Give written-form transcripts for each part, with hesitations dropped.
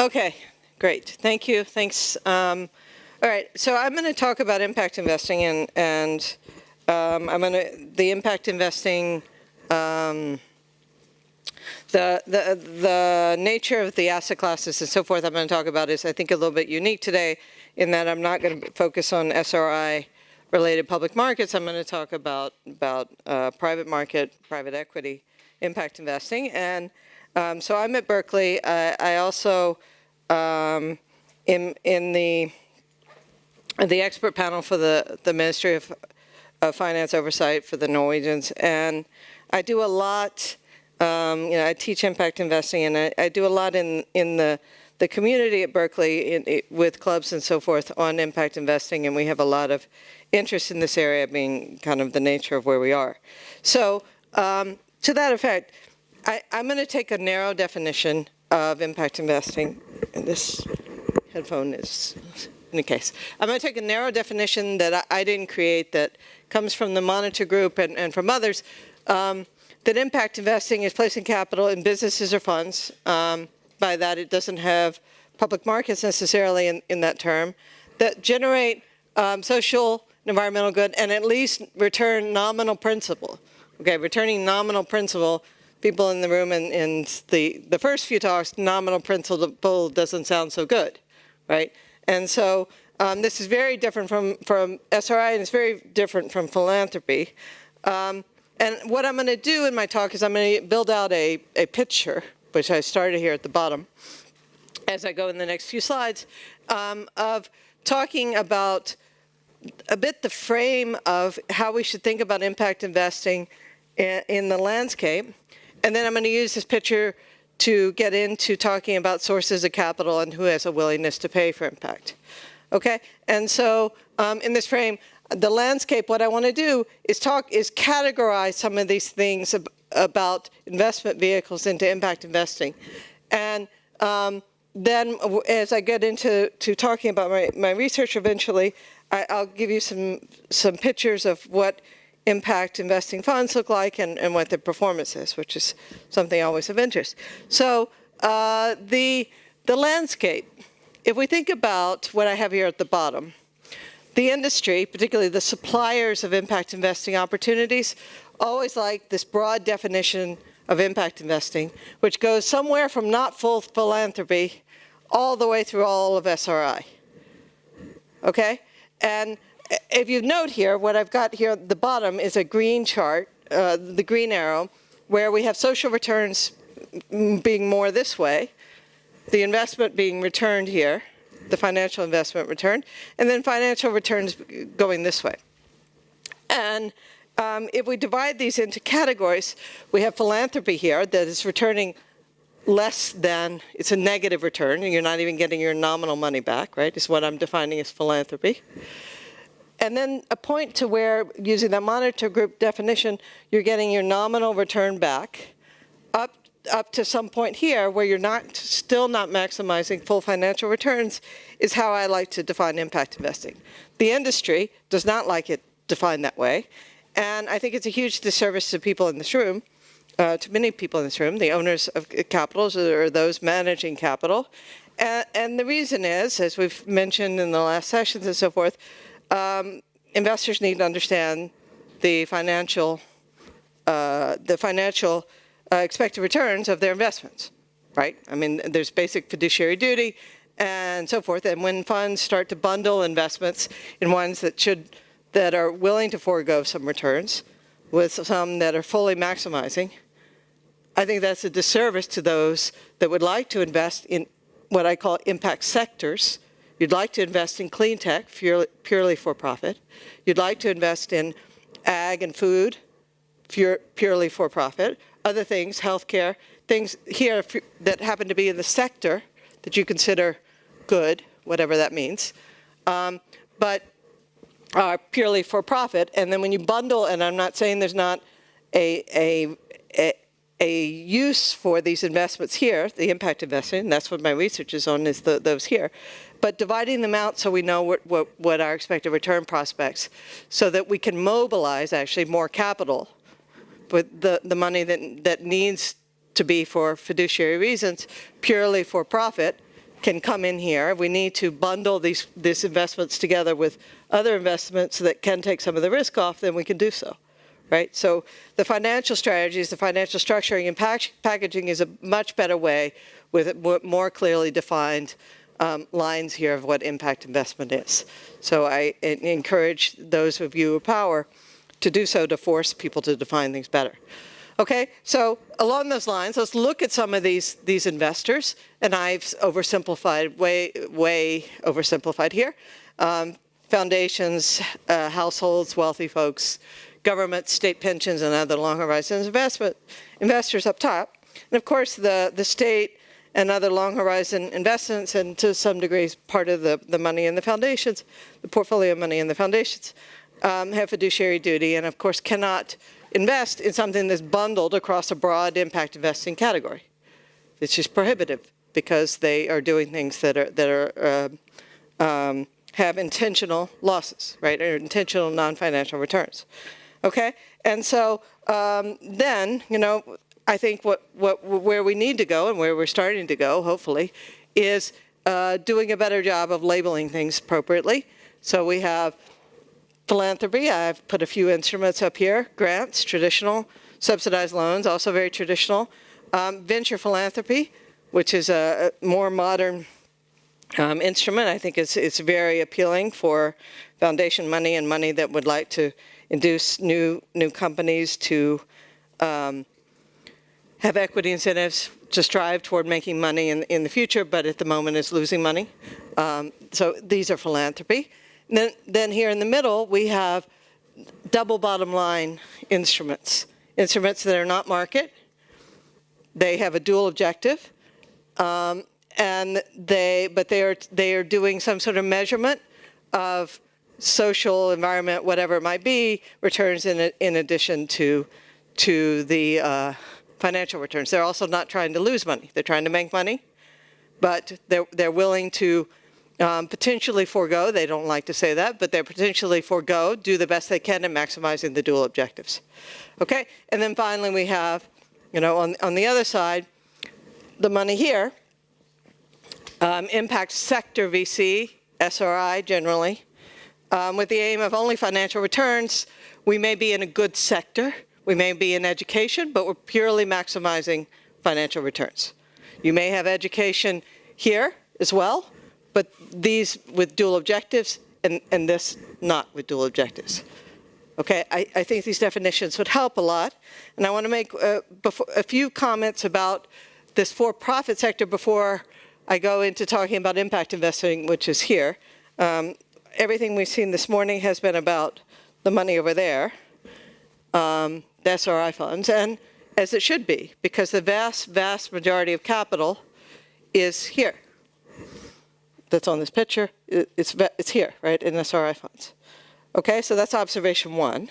Okay, great. Thank you. Thanks. All right, so I'm going to talk about impact investing, and I'm going to the impact investing. The nature of the asset classes and so forth I'm going to talk about is, I think, a little bit unique today in that I'm not going to focus on SRI-related public markets. I'm going to talk about private market, private equity impact investing. And so I'm at Berkeley. I also in the expert panel for the Ministry of Finance Oversight for the Norwegians, and I do a lot. I teach impact investing, and I do a lot in the community at Berkeley with clubs and so forth on impact investing, and we have a lot of interest in this area being kind of the nature of where we are. So to that effect, I'm going to take a narrow definition of impact investing, and this headphone is in the case. I'm going to take a narrow definition that I didn't create, that comes from the Monitor Group and from others, that impact investing is placing capital in businesses or funds. By that, it doesn't have public markets necessarily in that term, that generate social and environmental good and at least return nominal principal. Okay, returning nominal principal, people in the room in the first few talks, nominal principal doesn't sound so good, right? And so this is very different from SRI, and it's very different from philanthropy. And what I'm going to do in my talk is I'm going to build out a picture, which I started here at the bottom, as I go in the next few slides, of talking about a bit the frame of how we should think about impact investing in the landscape. And then I'm going to use this picture to get into talking about sources of capital and who has a willingness to pay for impact. Okay? And so in this frame, the landscape, what I want to do is categorize some of these things about investment vehicles into impact investing. And then as I get into talking about my research eventually, I'll give you some pictures of what impact investing funds look like and what their performance is, which is something always of interest. So the landscape, if we think about what I have here at the bottom, the industry, particularly the suppliers of impact investing opportunities, always like this broad definition of impact investing, which goes somewhere from not full philanthropy all the way through all of SRI. Okay? And if you note here, what I've got here at the bottom is a green chart, the green arrow, where we have social returns being more this way, the investment being returned here, the financial investment return, and then financial returns going this way. And if we divide these into categories, we have philanthropy here that is returning less than, it's a negative return, and you're not even getting your nominal money back, right, is what I'm defining as philanthropy. And then a point to where, using that Monitor Group definition, you're getting your nominal return back, up to some point here where you're still not maximizing full financial returns, is how I like to define impact investing. The industry does not like it defined that way, and I think it's a huge disservice to people in this room, to many people in this room, the owners of capitals or those managing capital. And the reason is, as we've mentioned in the last sessions and so forth, investors need to understand the financial expected returns of their investments, right? I mean, there's basic fiduciary duty and so forth. And when funds start to bundle investments in ones that are willing to forego some returns with some that are fully maximizing, I think that's a disservice to those that would like to invest in what I call impact sectors. You'd like to invest in clean tech, purely for profit. You'd like to invest in ag and food, purely for profit. Other things, healthcare, things here that happen to be in the sector that you consider good, whatever that means, but are purely for profit. And then when you bundle, and I'm not saying there's not a use for these investments here, the impact investing, that's what my research is on, is those here, but dividing them out so we know what our expected return prospects, so that we can mobilize actually more capital with the money that needs to be for fiduciary reasons, purely for profit, can come in here. We need to bundle these investments together with other investments that can take some of the risk off, then we can do so, right? So the financial strategies, the financial structuring and packaging is a much better way with more clearly defined lines here of what impact investment is. So I encourage those of you with power to do so, to force people to define things better. Okay, so along those lines, let's look at some of these investors, and I've oversimplified, way oversimplified here. Foundations, households, wealthy folks, government, state pensions, and other long horizon investors up top. And of course, the state and other long horizon investments, and to some degree part of the money in the foundations, the portfolio money in the foundations, have fiduciary duty, and of course cannot invest in something that's bundled across a broad impact investing category. It's just prohibitive because they are doing things that have intentional losses, right, or intentional non-financial returns. Okay, and so then, you know, I think where we need to go and where we're starting to go, hopefully, is doing a better job of labeling things appropriately. So we have philanthropy. I've put a few instruments up here. Grants, traditional. Subsidized loans, also very traditional. Venture philanthropy, which is a more modern instrument. I think it's very appealing for foundation money and money that would like to induce new companies to have equity incentives to strive toward making money in the future, but at the moment is losing money. So these are philanthropy. Then here in the middle, we have double bottom line instruments that are not market. They have a dual objective, and they are doing some sort of measurement of social, environment, whatever it might be, returns in addition to the financial returns. They're also not trying to lose money. They're trying to make money, but they're willing to potentially forego, they don't like to say that, but they're potentially forego, do the best they can in maximizing the dual objectives. Okay, and then finally we have, you know, on the other side, the money here, impact sector VC, SRI generally, with the aim of only financial returns. We may be in a good sector, we may be in education, but we're purely maximizing financial returns. You may have education here as well, but these with dual objectives, and this not with dual objectives. Okay, I think these definitions would help a lot, and I want to make a few comments about this for-profit sector before I go into talking about impact investing, which is here. Everything we've seen this morning has been about the money over there, the SRI funds, and as it should be, because the vast majority of capital is here. That's on this picture. It's here, right, in SRI funds. Okay, so that's observation one.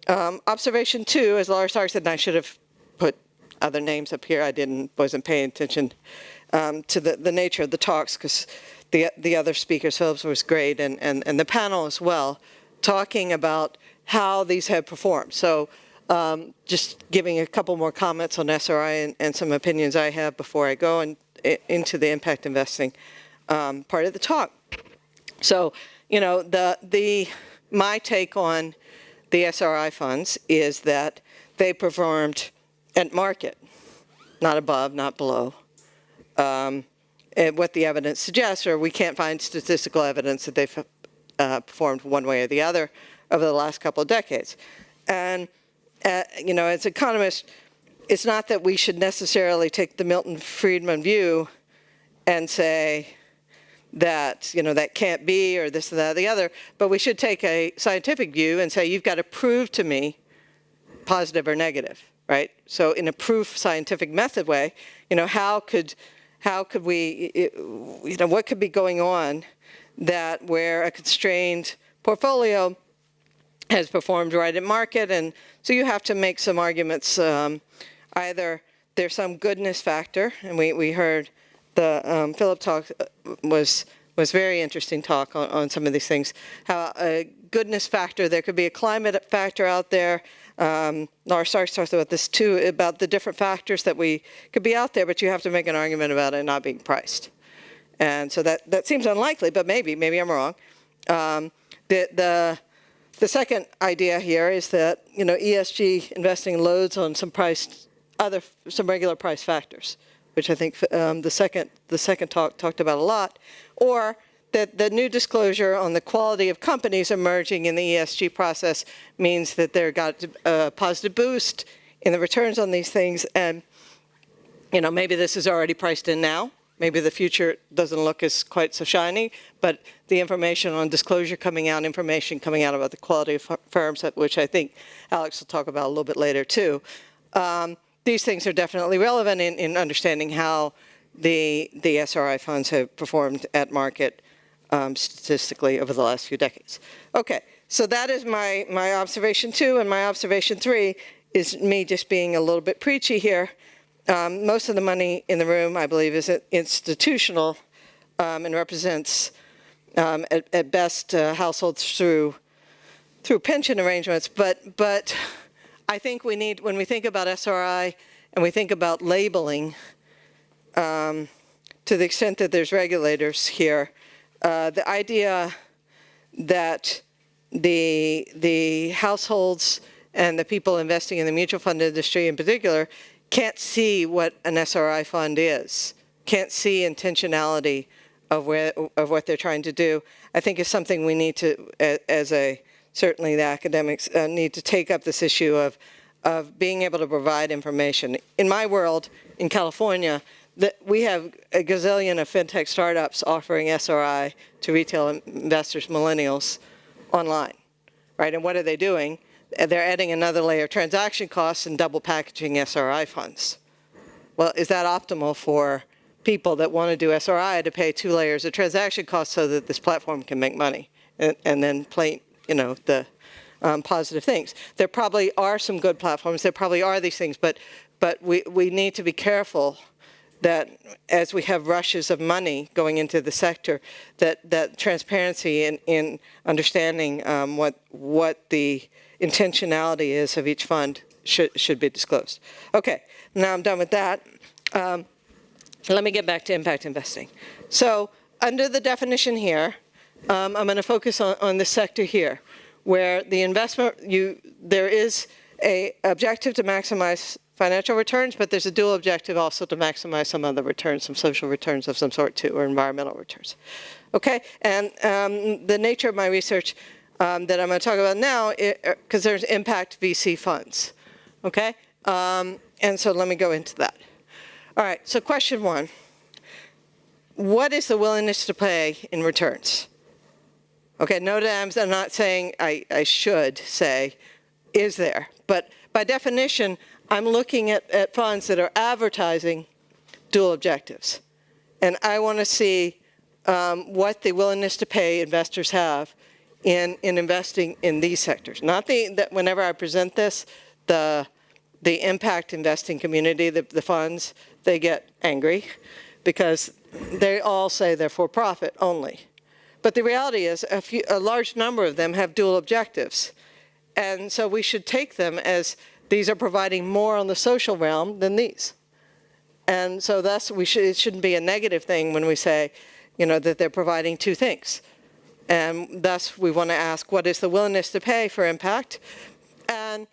Observation two, as Laura Stark said, and I should have put other names up here. I wasn't paying attention to the nature of the talks, because the other speakers, Phillips was great, and the panel as well, talking about how these have performed. So just giving a couple more comments on SRI and some opinions I have before I go into the impact investing part of the talk. So, you know, my take on the SRI funds is that they performed at market, not above, not below. What the evidence suggests, or we can't find statistical evidence that they've performed one way or the other over the last couple of decades. And, you know, as economists, it's not that we should necessarily take the Milton Friedman view and say that, you know, that can't be, or this, that, or the other, but we should take a scientific view and say, you've got to prove to me positive or negative, right? So in a proof scientific method way, you know, how could we, you know, what could be going on that where a constrained portfolio has performed right at market, and so you have to make some arguments. Either there's some goodness factor, and we heard the Philip talk was very interesting talk on some of these things. How a goodness factor, there could be a climate factor out there. Laura Stark talked about this too, about the different factors that we could be out there, but you have to make an argument about it not being priced. And so that seems unlikely, but maybe I'm wrong. The second idea here is that, you know, ESG investing loads on some regular price factors, which I think the second talk talked about a lot, or that the new disclosure on the quality of companies emerging in the ESG process means that they've got a positive boost in the returns on these things, and, you know, maybe this is already priced in now. Maybe the future doesn't look as quite so shiny, but the information on disclosure information coming out about the quality of firms, which I think Alex will talk about a little bit later too. These things are definitely relevant in understanding how the SRI funds have performed at market statistically over the last few decades. Okay, so that is my observation 2, and my observation 3 is me just being a little bit preachy here. Most of the money in the room, I believe, is institutional and represents, at best, households through pension arrangements. But I think we need, when we think about SRI and we think about labeling, to the extent that there's regulators here, the idea that the households and the people investing in the mutual fund industry in particular can't see what an SRI fund is, can't see intentionality of what they're trying to do, I think is something we need to, certainly the academics need to take up this issue of being able to provide information. In my world, in California, we have a gazillion of fintech startups offering SRI to retail investors, millennials, online, right? And what are they doing? They're adding another layer of transaction costs and double packaging SRI funds. Well, is that optimal for people that want to do SRI to pay 2 layers of transaction costs so that this platform can make money and then play, you know, the positive things? There probably are some good platforms. There probably are these things, but we need to be careful that as we have rushes of money going into the sector, that transparency in understanding what the intentionality is of each fund should be disclosed. Okay, now I'm done with that. Let me get back to impact investing. So under the definition here, I'm going to focus on the sector here, where the investment, there is a objective to maximize financial returns, but there's a dual objective also to maximize some other returns, some social returns of some sort too, or environmental returns. Okay, and the nature of my research that I'm going to talk about now, because there's impact VC funds, okay? And so let me go into that. All right, so question 1. What is the willingness to pay in returns? Okay, note that I'm not saying I should say, is there? But by definition, I'm looking at funds that are advertising dual objectives. And I want to see what the willingness to pay investors have in investing in these sectors. Not that whenever I present this, the impact investing community, the funds, they get angry because they all say they're for profit only. But the reality is a large number of them have dual objectives. And so we should take them as these are providing more on the social realm than these. And so thus it shouldn't be a negative thing when we say, you know, that they're providing 2 things. And thus we want to ask, what is the willingness to pay for impact? And,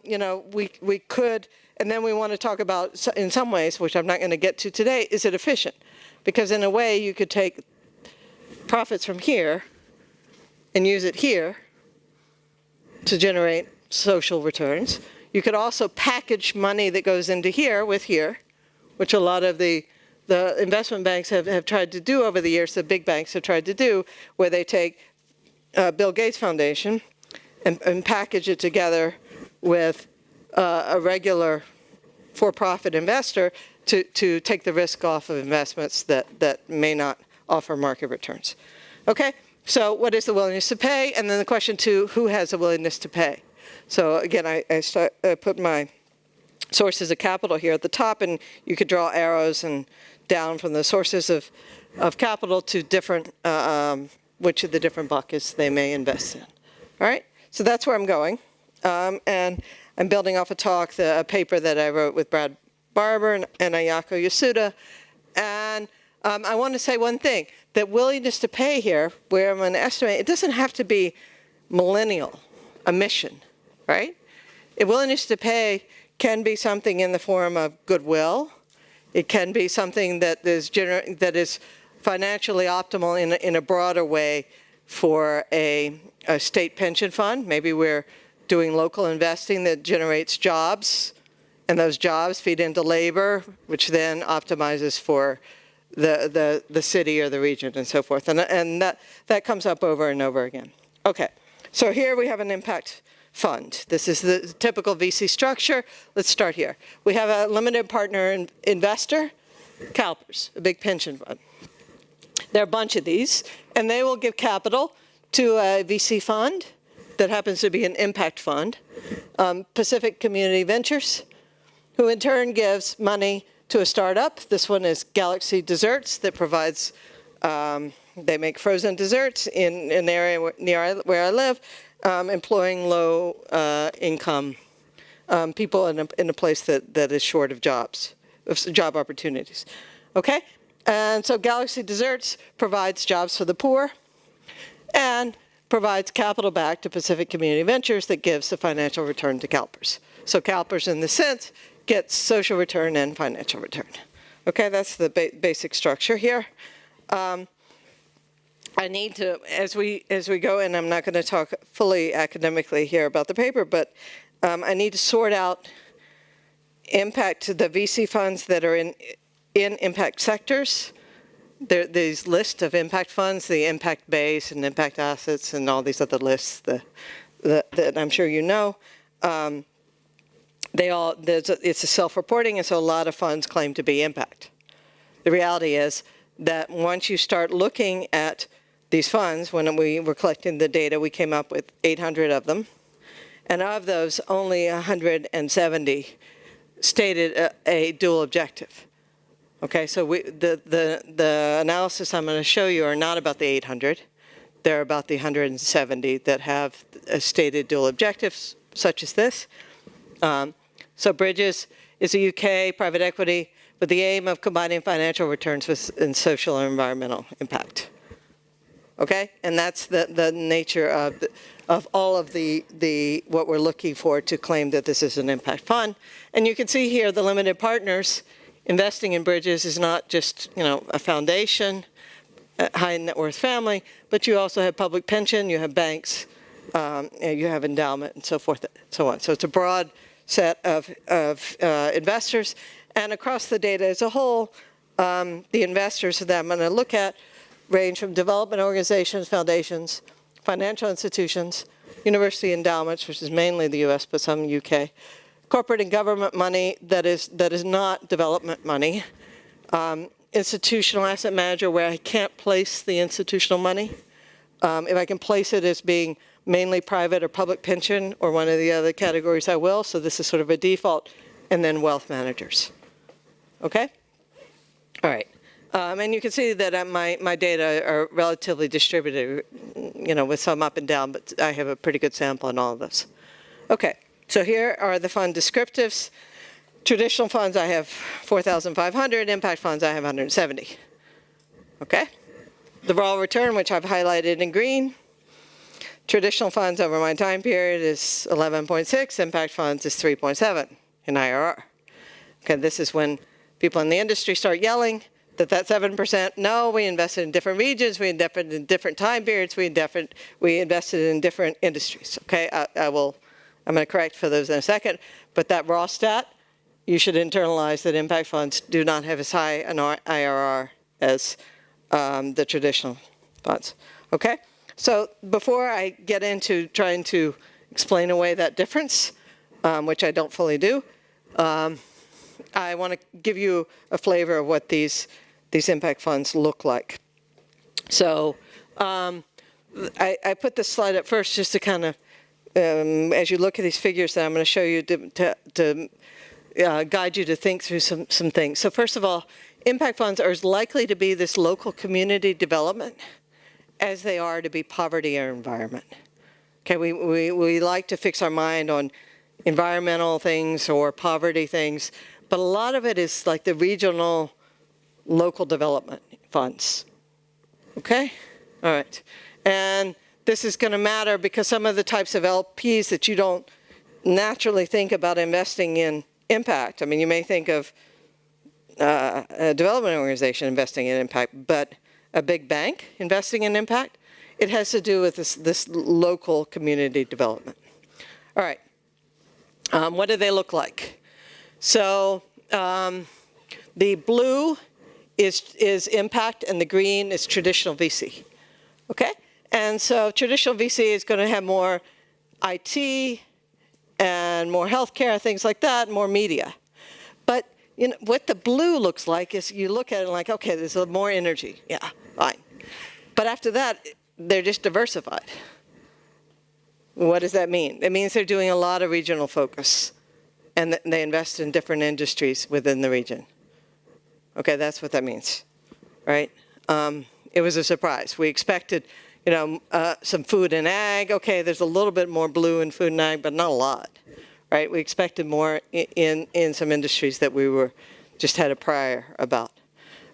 you know, we could, and then we want to talk about, in some ways, which I'm not going to get to today, is it efficient? Because in a way, you could take profits from here and use it here to generate social returns. You could also package money that goes into here with here, which a lot of the investment banks have tried to do over the years, the big banks have tried to do, where they take Bill Gates Foundation and package it together with a regular for-profit investor to take the risk off of investments that may not offer market returns. Okay, so what is the willingness to pay? And then the question 2, who has a willingness to pay? So again, I put my sources of capital here at the top, and you could draw arrows and down from the sources of capital to different, which of the different buckets they may invest in. All right, so that's where I'm going. And I'm building off a talk, a paper that I wrote with Brad Barber and Ayako Yasuda. And I want to say one thing, that willingness to pay here, where I'm going to estimate, it doesn't have to be millennial emission, right? Willingness to pay can be something in the form of goodwill. It can be something that is financially optimal in a broader way for a state pension fund. Maybe we're doing local investing that generates jobs, and those jobs feed into labor, which then optimizes for the city or the region and so forth. And that comes up over and over again. Okay, so here we have an impact fund. This is the typical VC structure. Let's start here. We have a limited partner investor, CalPERS, a big pension fund. There are a bunch of these, and they will give capital to a VC fund that happens to be an impact fund, Pacific Community Ventures, who in turn gives money to a startup. This one is Galaxy Desserts that provides, they make frozen desserts in an area near where I live, employing low income people in a place that is short of jobs, of job opportunities. Okay? And so Galaxy Desserts provides jobs for the poor and provides capital back to Pacific Community Ventures that gives the financial return to CalPERS. So CalPERS, in this sense, gets social return and financial return. Okay, that's the basic structure here. I need to, as we go, and I'm not going to talk fully academically here about the paper, but I need to sort out impact to the VC funds that are in impact sectors. These list of impact funds, the impact base and impact assets and all these other lists that I'm sure you know. It's a self-reporting, and so a lot of funds claim to be impact. The reality is that once you start looking at these funds, when we were collecting the data, we came up with 800 of them. And of those, only 170 stated a dual objective. Okay, so the analysis I'm going to show you are not about the 800. They're about the 170 that have stated dual objectives, such as this. So Bridges is a UK private equity with the aim of combining financial returns with social and environmental impact. Okay, and that's the nature of all of the what we're looking for to claim that this is an impact fund. And you can see here the limited partners investing in Bridges is not just a foundation, a high net worth family, but you also have public pension, you have banks, you have endowment, and so forth, and so on. So it's a broad set of investors, and across the data as a whole, the investors that I'm going to look at range from development organizations, foundations, financial institutions, university endowments, which is mainly the US, but some UK, corporate and government money that is not development money, institutional asset manager where I can't place the institutional money. If I can place it as being mainly private or public pension or one of the other categories, I will. So this is sort of a default. And then wealth managers. Okay? All right. And you can see that my data are relatively distributed, with some up and down, but I have a pretty good sample on all of this. Okay, so here are the fund descriptives. Traditional funds, I have 4,500. Impact funds, I have 170. Okay? The raw return, which I've highlighted in green. Traditional funds over my time period is 11.6. Impact funds is 3.7 in IRR. Okay, this is when people in the industry start yelling that 7%, no, we invested in different regions, we invested in different time periods, we invested in different industries. Okay, I'm going to correct for those in a second, but that raw stat, you should internalize that impact funds do not have as high an IRR as the traditional funds. Okay, so before I get into trying to explain away that difference, which I don't fully do, I want to give you a flavor of what these impact funds look like. So I put this slide up first just to kind of, as you look at these figures that I'm going to show you to guide you to think through some things. So first of all, impact funds are as likely to be this local community development as they are to be poverty or environment. Okay, we like to fix our mind on environmental things or poverty things, but a lot of it is like the regional local development. funds. Okay? All right. And this is going to matter because some of the types of LPs that you don't naturally think about investing in impact. I mean, you may think of a development organization investing in impact, but a big bank investing in impact, it has to do with this local community development. All right. What do they look like? So the blue is impact and the green is traditional VC. Okay? And so traditional VC is going to have more IT and more healthcare, things like that, more media. But you know, what the blue looks like is you look at it like, okay, there's more energy. Yeah, fine. But after that, they're just diversified. What does that mean? It means they're doing a lot of regional focus, and they invest in different industries within the region. Okay, that's what that means, right? It was a surprise. We expected, you know, some food and ag. Okay, there's a little bit more blue in food and ag, but not a lot, right? We expected more in some industries that we were just had a prior about.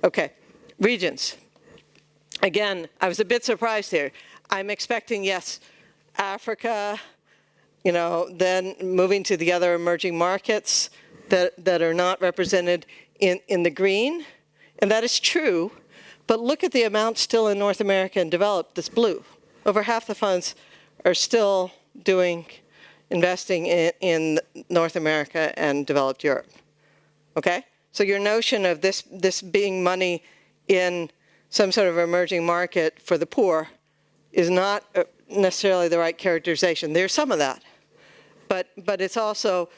Okay, regions. Again, I was a bit surprised here. I'm expecting, yes, Africa, you know, then moving to the other emerging markets that are not represented in the green, and that is true, but look at the amount still in North America and developed that's blue. Over half the funds are still investing in North America and developed Europe, okay? So your notion of this being money in some sort of emerging market for the poor is not necessarily the right characterization. There's some of that, but it's also,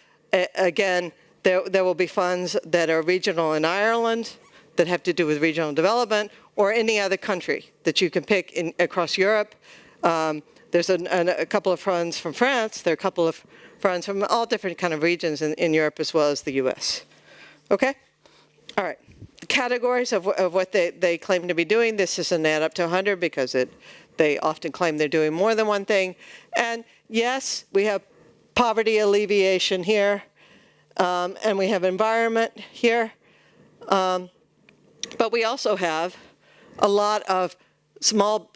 again, there will be funds that are regional in Ireland that have to do with regional development, or any other country that you can pick across Europe. There's a couple of funds from France. There are a couple of funds from all different kind of regions in Europe as well as the US. Okay? All right. Categories of what they claim to be doing. This doesn't add up to 100 because they often claim they're doing more than one thing. And yes, we have poverty alleviation here, and we have environment here. But we also have a lot of small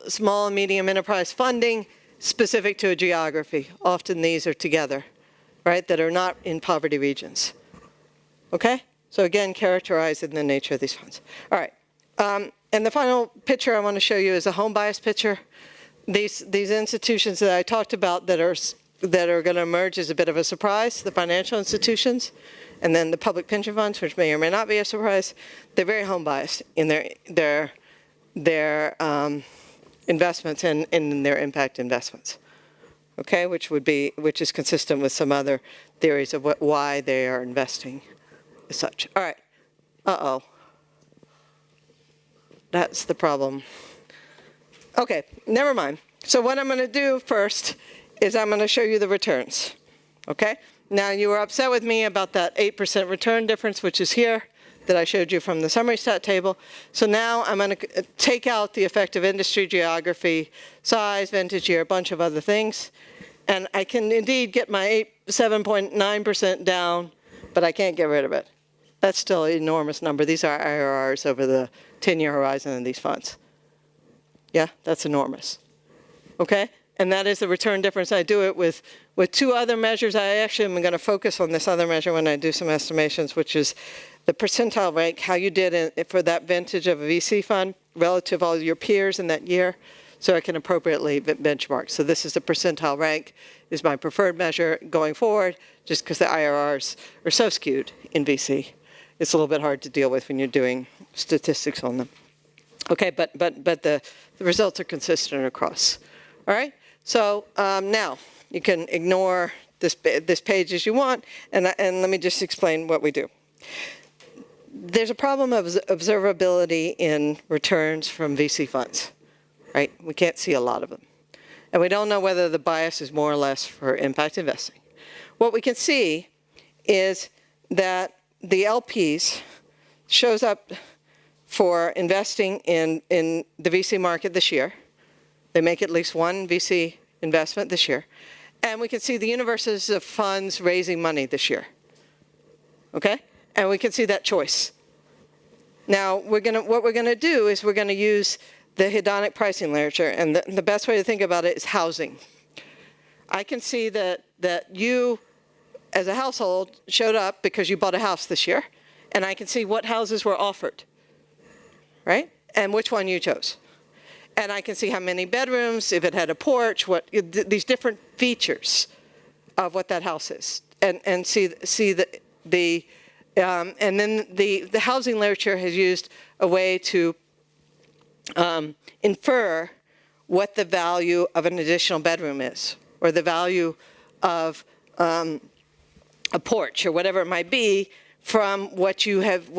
and medium enterprise funding specific to a geography. Often these are together, right, that are not in poverty regions. Okay? So again, characterizing the nature of these funds. All right. And the final picture I want to show you is a home bias picture. These institutions that I talked about that are going to emerge as a bit of a surprise, the financial institutions, and then the public pension funds, which may or may not be a surprise, they're very home biased in their investments and in their impact investments. Okay, which is consistent with some other theories of why they are investing as such. All right. Uh-oh. That's the problem. Okay, never mind. So what I'm going to do first is I'm going to show you the returns. Okay? Now, you were upset with me about that 8% return difference, which is here, that I showed you from the summary stat table. So now I'm going to take out the effect of industry, geography, size, vintage year, a bunch of other things. And I can indeed get my 7.9% down, but I can't get rid of it. That's still an enormous number. These are IRRs over the 10-year horizon in these funds. Yeah, that's enormous. Okay? And that is the return difference. I do it with two other measures. I actually am going to focus on this other measure when I do some estimations, which is the percentile rank, how you did for that vintage of a VC fund relative to all your peers in that year, so I can appropriately benchmark. So this is the percentile rank, is my preferred measure going forward, just because the IRRs are so skewed in VC. It's a little bit hard to deal with when you're doing statistics on them. Okay, but the results are consistent across. All right? So now you can ignore this page as you want, and let me just explain what we do. There's a problem of observability in returns from VC funds, right? We can't see a lot of them. And we don't know whether the bias is more or less for impact investing. What we can see is that the LPs shows up for investing in the VC market this year. They make at least one VC investment this year. And we can see the universes of funds raising money this year. Okay? And we can see that choice. Now, what we're going to do is we're going to use the hedonic pricing literature, and the best way to think about it is housing. I can see that you, as a household, showed up because you bought a house this year, and I can see what houses were offered, right? And which one you chose. And I can see how many bedrooms, if it had a porch, these different features of what that house is, and see and then the housing literature has used a way to infer what the value of an additional bedroom is, or the value of a porch, or whatever it might be, from what you have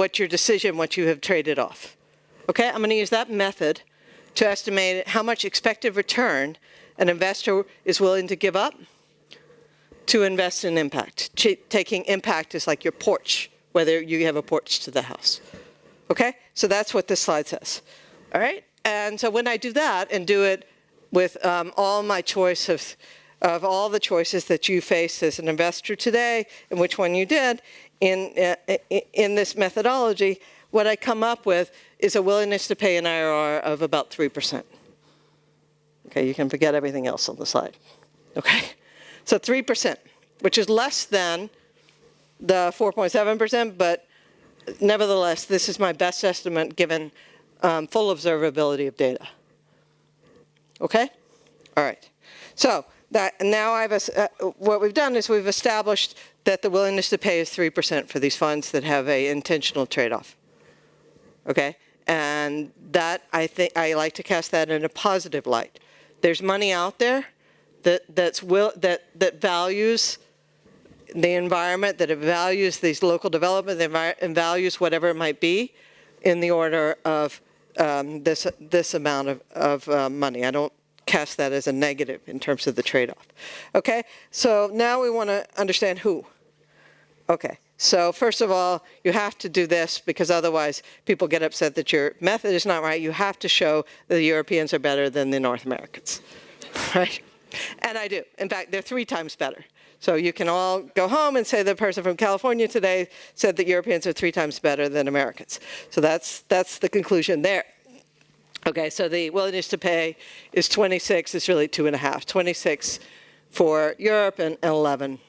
traded off. Okay, I'm going to use that method to estimate how much expected return an investor is willing to give up to invest in impact. Taking impact is like your porch, whether you have a porch to the house. Okay, so that's what this slide says. All right, and so when I do that and do it with all my choice of all the choices that you face as an investor today, and which one you did in this methodology, what I come up with is a willingness to pay an IRR of about 3%. Okay, you can forget everything else on the slide. Okay, so 3%, which is less than the 4.7%, but nevertheless, this is my best estimate given full observability of data. Okay, all right. So now what we've done is we've established that the willingness to pay is 3% for these funds that have a intentional trade-off. Okay, and that I like to cast that in a positive light. There's money out there that values the environment, that it values these local development, and values whatever it might be in the order of this amount of money. I don't cast that as a negative in terms of the trade-off. Okay, so now we want to understand who. Okay, so first of all, you have to do this because otherwise people get upset that your method is not right. You have to show that the Europeans are better than the North Americans, right? And I do. In fact, they're 3 times better. So you can all go home and say the person from California today said that Europeans are 3 times better than Americans. So that's the conclusion there. Okay, so the willingness to pay is 26. It's really 2.5. 26 for Europe and 11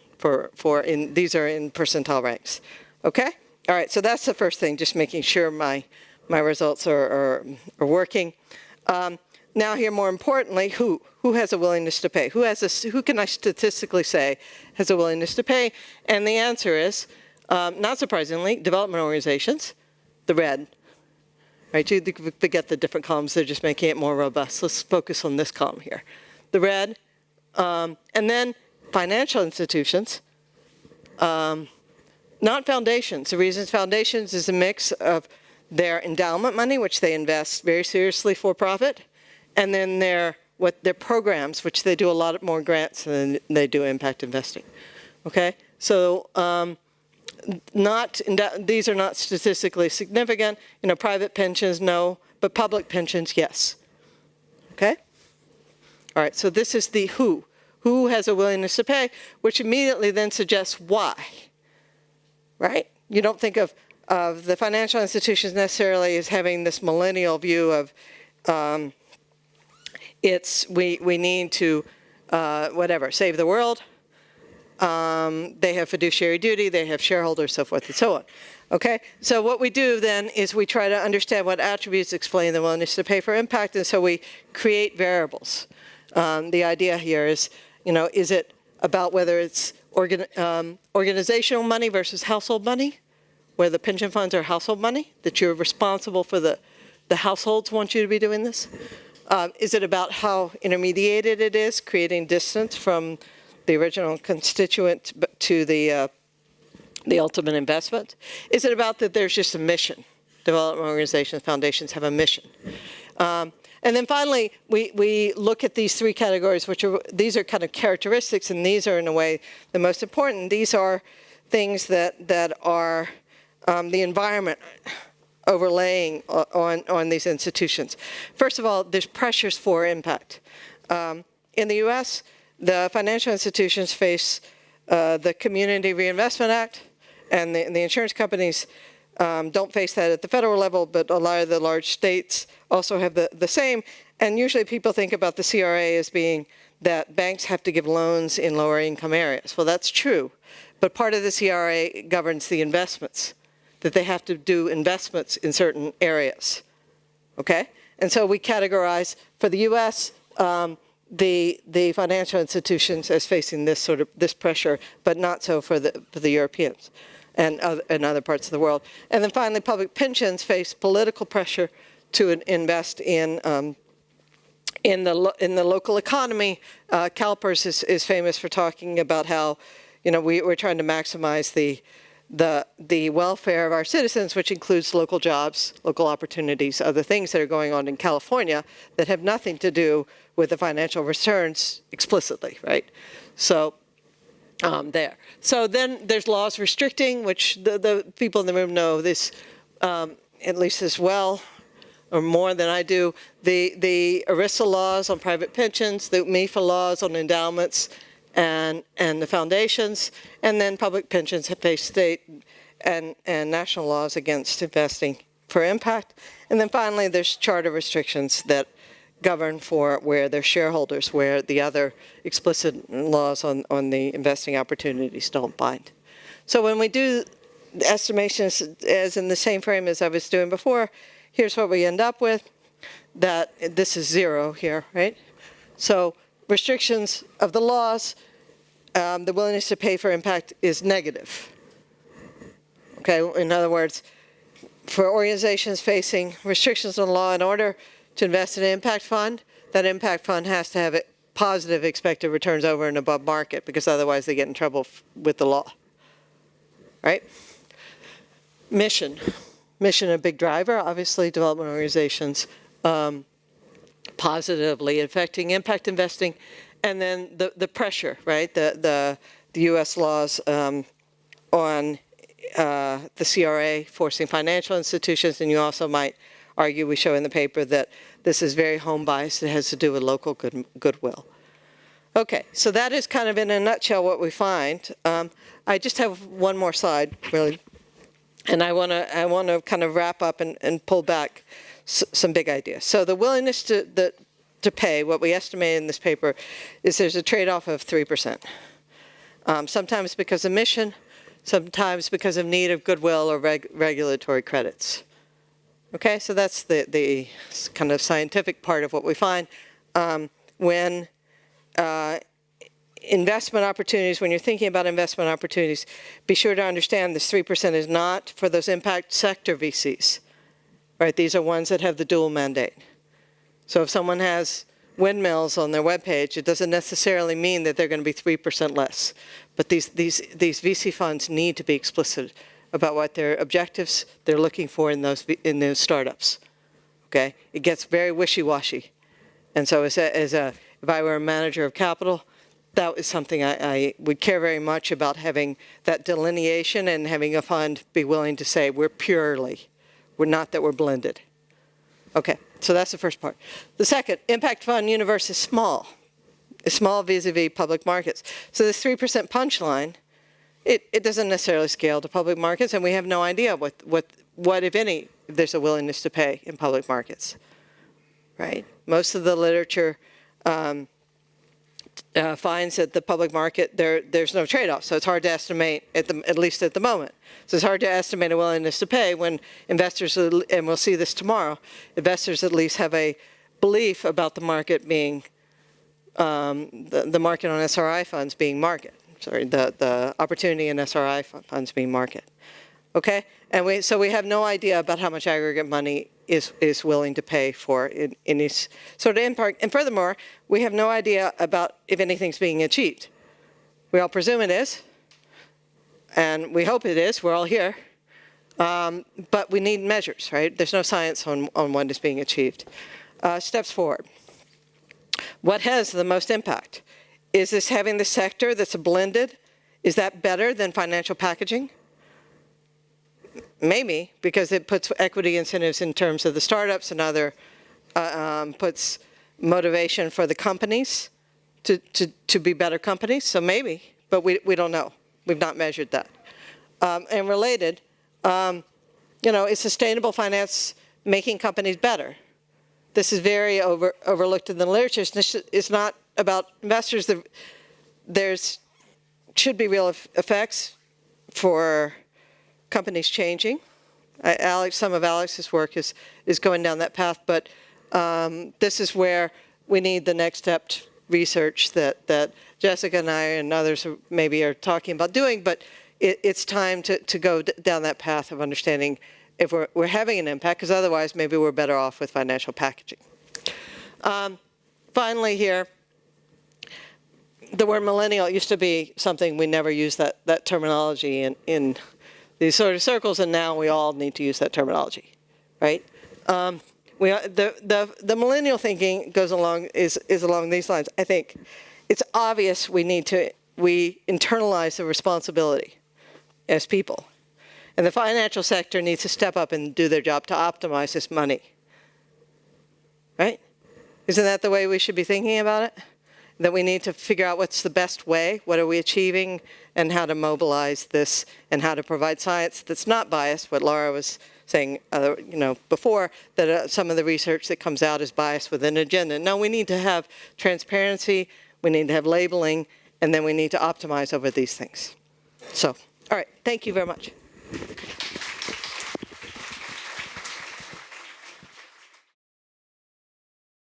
these are in percentile ranks. Okay? All right, so that's the first thing, just making sure my results are working. Now here, more importantly, who has a willingness to pay? Who can I statistically say has a willingness to pay? And the answer is, not surprisingly, development organizations, the red. Right, you forget the different columns, they're just making it more robust. Let's focus on this column here. The red, and then financial institutions, not foundations. The reason foundations is a mix of their endowment money, which they invest very seriously for profit, and then their programs, which they do a lot more grants than they do impact investing. Okay, so these are not statistically significant. You know, private pensions, no, but public pensions, yes. Okay? All right, so this is the who. Who has a willingness to pay, which immediately then suggests why, right? You don't think of the financial institutions necessarily as having this millennial view of we need to, save the world. They have fiduciary duty, they have shareholders, so forth and so on. Okay, so what we do then is we try to understand what attributes explain the willingness to pay for impact, and so we create variables. The idea here is, is it about whether it's organizational money versus household money, where the pension funds are household money, that you're responsible for the households want you to be doing this? Is it about how intermediated it is, creating distance from the original constituent to the ultimate investment? Is it about that there's just a mission? Development organizations, foundations have a mission. And then finally, we look at these 3 categories, these are kind of characteristics, and these are in a way the most important. These are things that are the environment overlaying on these institutions. First of all, there's pressures for impact. In the US, the financial institutions face the Community Reinvestment Act, and the insurance companies don't face that at the federal level, but a lot of the large states also have the same. And usually people think about the CRA as being that banks have to give loans in lower income areas. Well, that's true. But part of the CRA governs the investments, that they have to do investments in certain areas. Okay? And so we categorize, for the US, the financial institutions as facing this pressure, but not so for the Europeans and other parts of the world. And then finally, public pensions face political pressure to invest in the local economy. CalPERS is famous for talking about how, we're trying to maximize the welfare of our citizens, which includes local jobs, local opportunities, other things that are going on in California that have nothing to do with the financial returns explicitly, right? So there. So then there's laws restricting, which the people in the room know this at least as well, or more than I do, the ERISA laws on private pensions, the MIFA laws on endowments and the foundations, and then public pensions have faced state and national laws against investing for impact. And then finally, there's charter restrictions that govern for where they're shareholders, where the other explicit laws on the investing opportunities don't bind. So when we do estimations as in the same frame as I was doing before, here's what we end up with, that this is 0 here, right? So restrictions of the laws, the willingness to pay for impact is negative. Okay, in other words, for organizations facing restrictions on law, in order to invest in an impact fund, that impact fund has to have positive expected returns over and above market, because otherwise they get in trouble with the law, right? Mission, a big driver, obviously, development organizations positively affecting impact investing, and then the pressure, right? The U.S. laws on the CRA forcing financial institutions, and you also might argue, we show in the paper, that this is very home biased. It has to do with local goodwill. Okay, so that is kind of in a nutshell what we find. I just have one more slide, really, and I want to kind of wrap up and pull back some big ideas. So the willingness to pay, what we estimate in this paper, is there's a trade-off of 3%. Sometimes because of mission, sometimes because of need of goodwill or regulatory credits. Okay, so that's the kind of scientific part of what we find. When investment opportunities, when you're thinking about investment opportunities, be sure to understand this 3% is not for those impact sector VCs, right? These are ones that have the dual mandate. So if someone has windmills on their webpage, it doesn't necessarily mean that they're going to be 3% less. But these VC funds need to be explicit about what their objectives they're looking for in those startups. Okay, it gets very wishy-washy, and so if I were a manager of capital, that is something I would care very much about, having that delineation and having a fund be willing to say we're not that we're blended. Okay, so that's the first part. The second, impact fund universe is small. It's small vis-a-vis public markets. So this 3% punchline, it doesn't necessarily scale to public markets, and we have no idea what if any, if there's a willingness to pay in public markets, right? Most of the literature finds that the public market, there's no trade-off, so it's hard to estimate, at least at the moment. So it's hard to estimate a willingness to pay when investors, and we'll see this tomorrow, investors at least have a belief about the market being, the market on SRI funds being market. Sorry, the opportunity in SRI funds being market. Okay, and so we have no idea about how much aggregate money is willing to pay for in these sort of impact. And furthermore, we have no idea about if anything's being achieved. We all presume it is, and we hope it is. We're all here, but we need measures, right? There's no science on what is being achieved. Steps forward. What has the most impact? Is this having the sector that's a blended? Is that better than financial packaging? Maybe, because it puts equity incentives in terms of the startups, and other puts motivation for the companies to be better companies. So maybe, but we don't know. We've not measured that. And related, is sustainable finance making companies better? This is very overlooked in the literature. It's not about investors. There's should be real effects for companies changing. Some of Alex's work is going down that path, but this is where we need the next step research that Jessica and I and others maybe are talking about doing, but it's time to go down that path of understanding if we're having an impact, because otherwise maybe we're better off with financial packaging. Finally here, the word millennial used to be something we never used that terminology in these sort of circles, and now we all need to use that terminology, right? The millennial thinking goes along is along these lines. I think it's obvious we internalize the responsibility as people, and the financial sector needs to step up and do their job to optimize this money, right? Isn't that the way we should be thinking about it? That we need to figure out what's the best way, what are we achieving, and how to mobilize this, and how to provide science that's not biased. What Laura was saying, before, that some of the research that comes out is biased with an agenda. No, we need to have transparency, we need to have labeling, and then we need to optimize over these things. So, all right, thank you very much.